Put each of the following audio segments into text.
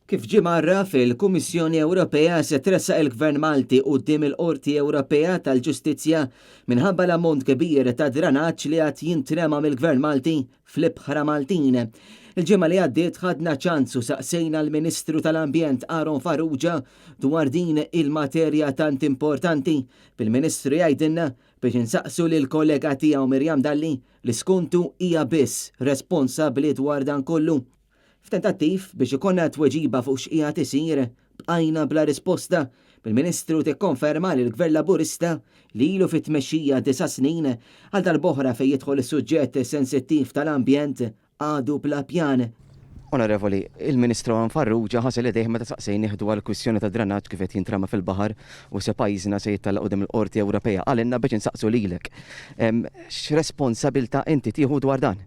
Kif ġie marra fil-Kummissjoni Ewropea se tressaq il-Gvern Malti quddiem il-Qorti Ewropea tal-Ġustizzja minħabba l-ammont kbir ta' dranaġġ li għad jintrema mill-Gvern Malti fl-Ibħra Maltin. Il-ġimgħa li għaddiet ħadna ċansu saqsejna l-Ministru tal-Ambjent Aron Farrugia dwar din il-materja tant importanti. Bil-Ministru jgħidilna biex insaqsu lil kollega tiegħu Mirjam Dalli li skuntu hija biss responsabbli dwar dan kollu. F'tentattiv biex ikonna tweġiba fuq x'qiegħed isir bqajna bla risposta. Bil-Ministru tikkonferma li l-Gvern Laburista li ilu fit-tmexxija 9 snin għal darb'oħra fejn jidħol is-suġġett sensittiv tal-ambjent għadu bla pjan. Onorevoli, il-Ministru Farrugia ħasel idejh meta saqsejn nieħdu għal kwistjoni ta' dranaġġ kif qed jintrama fil-baħar u se pajjiżna se jittallaq qudiem il-Qorti Ewropea għalinna biex insaqsu lilek. X'responsabilità inti tieħu dwar dan?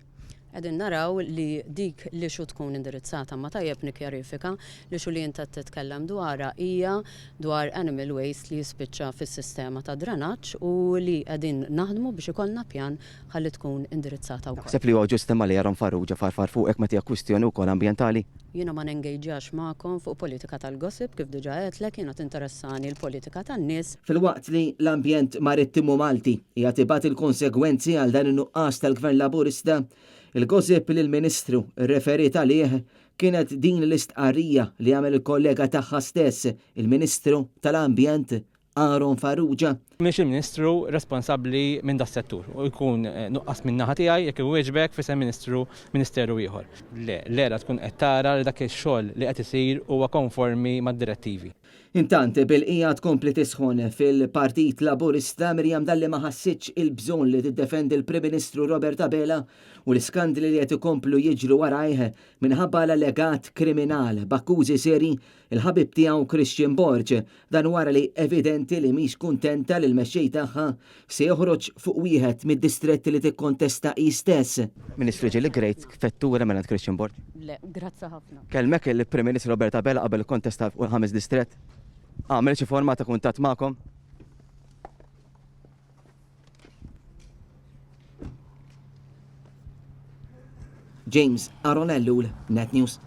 Għedin naraw li dik li xu tkun indirizzata ma tajjeb nikjarifika li xu li jinta titkellem dwarha hija dwar animal waste li jispiċċa fis-sistema ta' dranaġġ u li qegħdin naħdmu biex ikollna pjan ħalli tkun indirizzata wkoll. Sepp li huwa ġust imma li Aron Farrugia farfar fuqek meta hija kwistjoni wkoll ambjentali. Jiena ma nengejġax magħkom fuq politika tal-gossip kif diġà qedlek jiena tinteressani l-politika tan-nies. Fil-waqt li l-ambjent marittimu Malti hija tibgħat il-konsegwenzi għal dan in-nuqqas tal-Gvern Laburista, il-gossip li l-Ministru referit għalih kienet din l-istqarrija li għamel il-kollega tagħha stess, il-Ministru tal-Ambjent Aron Farrugia. Mhix il-Ministru responsabbli minn das settur u jkun nuqqas minn naħa tiegħi jekk iwieġbek fisem Ministeru ieħor. L-era tkun qed tara li dak ix-xogħol li qed isir huwa konformi mad-direttivi. Intant bil-qija tkompli tisħon fil-Partit Laburista Mirjam Dalli ma ħassitx il-bżonn li tiddefendi l-Prim Ministru Robert Abela u l-iskandli li qed ikomplu jiġru warajh minħabba l-allegat kriminal b'akkużi seri il-ħabib tiegħu Christian Borg dan wara li evidenti li mhix kuntenta li l-mexxej tagħha se joħroġ fuq wieħed mid-distretti li tikkontesta hi stess. Ministru ġieli grejt fettura mela Christian Borg. Le, grazzi ħafna. Kellmek il-Prim Ministru Robert Abela qabel kontesta fuq 5 distrett. Għamel xi forma ta' kuntatt magħkom? James Aronellu, Net News.